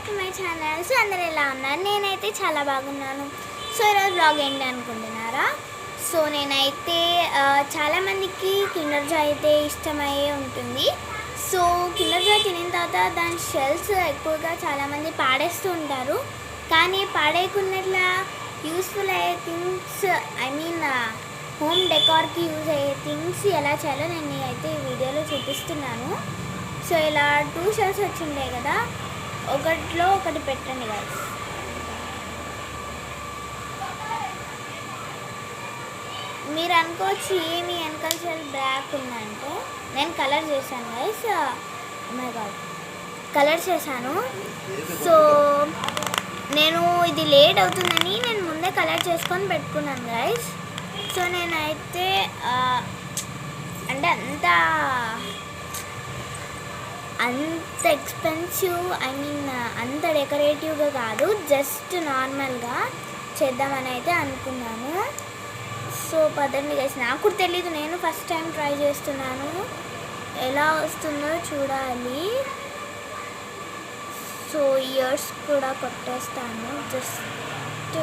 Back to my channel. So అందరు ఎలా ఉన్నారు? నేనైతే చాలా బాగున్నాను. సో ఈరోజు బ్లాగ్ ఏంటి అనుకుంటున్నారా? సో నేనైతే చాలామందికి కిండర్ జాయ్ అయితే ఇష్టమయ్యే ఉంటుంది. సో కిండర్ జాయ్ తినిన తర్వాత దాని షెల్స్ ఎక్కువగా చాలామంది పాడేస్తూ ఉంటారు. కానీ పాడేయకున్నట్లా యూస్ఫుల్ అయ్యే థింగ్స్, హోమ్ డెకార్కి యూజ్ అయ్యే థింగ్స్ ఎలా చేయాలో నేను అయితే ఈ వీడియోలో చూపిస్తున్నాను. సో ఇలా 2 షెల్స్ వచ్చిండే కదా, ఒకటిలో ఒకటి పెట్టండి గైస్. మీరు అనుకోవచ్చు ఏమి వెనకాల షెల్ బ్లాక్ ఉందంటే, నేను కలర్ చేశాను గైస్. మై గాడ్, కలర్ చేశాను. సో నేను ఇది లేట్ అవుతుందని నేను ముందే కలర్ చేసుకొని పెట్టుకున్నాను గైస్. సో నేనైతే అంటే అంత ఎక్స్పెన్సివ్, అంత డెకరేటివ్గా కాదు, జస్ట్ నార్మల్గా చేద్దామని అయితే అనుకున్నాను. సో పదండి గైస్, నాకు కూడా తెలీదు, నేను ఫస్ట్ టైం ట్రై చేస్తున్నాను, ఎలా వస్తుందో చూడాలి. సో ఇయర్స్ కూడా కొట్టేస్తాను. జస్ట్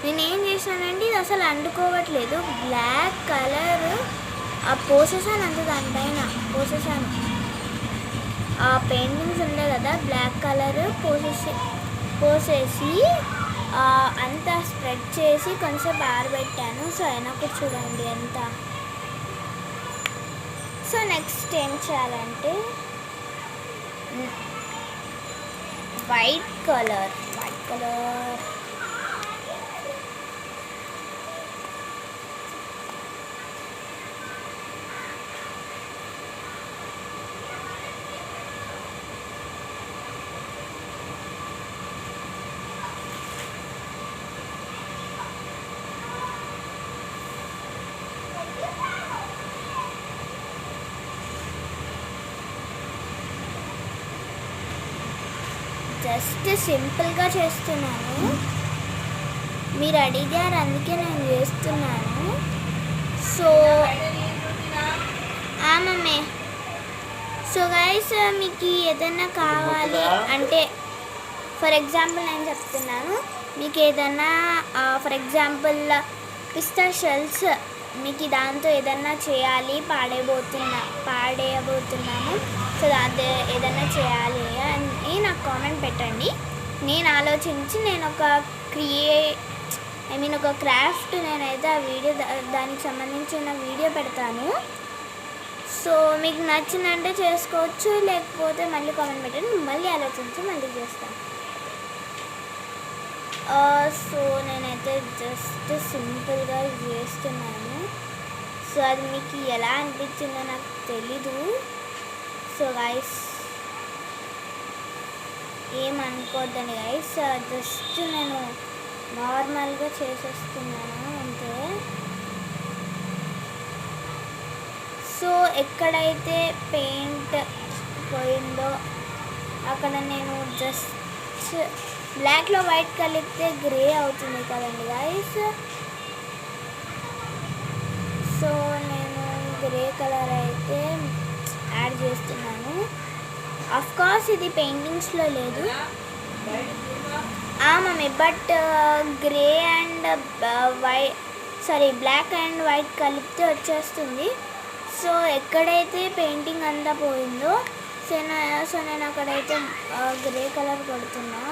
నేనేం చేశానంటే, ఇది అసలు అంటుకోవట్లేదు, బ్లాక్ కలర్ పోసేసాను, అంత దానిపైన పోసేసాను. ఆ పెయింటింగ్స్ ఉండే కదా, బ్లాక్ కలర్ పోసేసి అంతా స్ప్రెడ్ చేసి కొంచెం ఆరబెట్టాను. సో అయినా కూడా చూడండి ఎంత. సో నెక్స్ట్ ఏం చేయాలంటే, వైట్ కలర్ జస్ట్ సింపుల్గా చేస్తున్నాను. మీరు అడిగారు అందుకే నేను చేస్తున్నాను. సో మమ్మీ, సో గైస్ మీకు ఏదైనా కావాలి అంటే, ఫర్ ఎగ్జాంపుల్ నేను చెప్తున్నాను, మీకు ఏదైనా ఫర్ ఎగ్జాంపుల్ పిస్తా షెల్స్, మీకు దాంతో ఏదన్నా చేయాలి, పాడేయబోతున్నాము, సో దాంతో ఏదన్నా చేయాలి అని నాకు కామెంట్ పెట్టండి. నేను ఆలోచించి నేను ఒక ఒక క్రాఫ్ట్ నేనైతే ఆ వీడియో దానికి సంబంధించిన వీడియో పెడతాను. సో మీకు నచ్చిందంటే చేసుకోవచ్చు, లేకపోతే మళ్ళీ కామెంట్ పెట్టండి, మళ్ళీ ఆలోచించి మళ్ళీ చేస్తాను. సో నేనైతే జస్ట్ సింపుల్గా చేస్తున్నాను. సో అది మీకు ఎలా అనిపించిందో నాకు తెలీదు. సో గైస్ ఏమనుకోద్దండి గైస్, జస్ట్ నేను నార్మల్గా చేసేస్తున్నాను అంతే. సో ఎక్కడైతే పెయింట్ పోయిందో అక్కడ నేను జస్ట్ బ్లాక్లో వైట్ కలిపితే గ్రే అవుతుంది కదండి గైస్. సో నేను గ్రే కలర్ అయితే యాడ్ చేస్తున్నాను. అఫ్కోర్స్ ఇది పెయింటింగ్స్లో లేదు mummy, but grey and black and white కలిపితే వచ్చేస్తుంది. సో ఎక్కడైతే పెయింటింగ్ అంతా పోయిందో సో నేను అక్కడైతే గ్రే కలర్ కొడుతున్నా.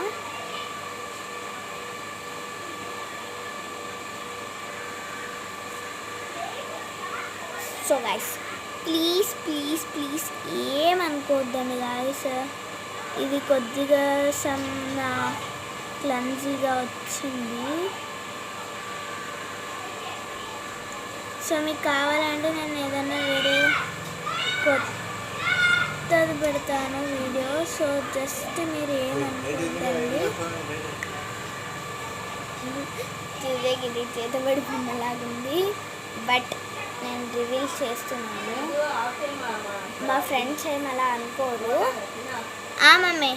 సో గైస్ ప్లీజ్ ఏమనుకోవద్దండి గాయస్, ఇది కొద్దిగా క్లమ్జీగా వచ్చింది. సో మీకు కావాలంటే నేను ఏదైనా వేరే కొత్తది పెడతాను వీడియో. సో జస్ట్ మీరు ఏమనుకుంటండి, చూసేకి ఇది చేతబడి పొమ్మలాగుంది, బట్ నేను రివీల్ చేస్తున్నాను. మా ఫ్రెండ్స్ ఏం అలా అనుకోరు మమ్మీ,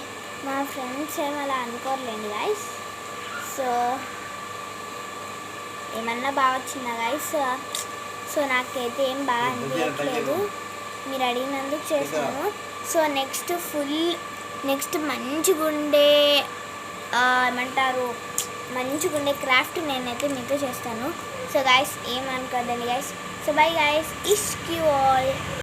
మా ఫ్రెండ్స్ ఏం అలా అనుకోరులేండి గైస్. సో ఏమన్నా బాగా వచ్చిందా గైస్? సో నాకైతే ఏం బాగా అనిపించట్లేదు, మీరు అడిగినందుకు చేశాను. సో నెక్స్ట్ ఫుల్ నెక్స్ట్ ఏమంటారు మంచిగుండే క్రాఫ్ట్ నేనైతే మీతో చేస్తాను. సో గైస్ ఏమనుకోదండి గైస్. సో బై గైస్, ఇష్క్ యూ ఆల్.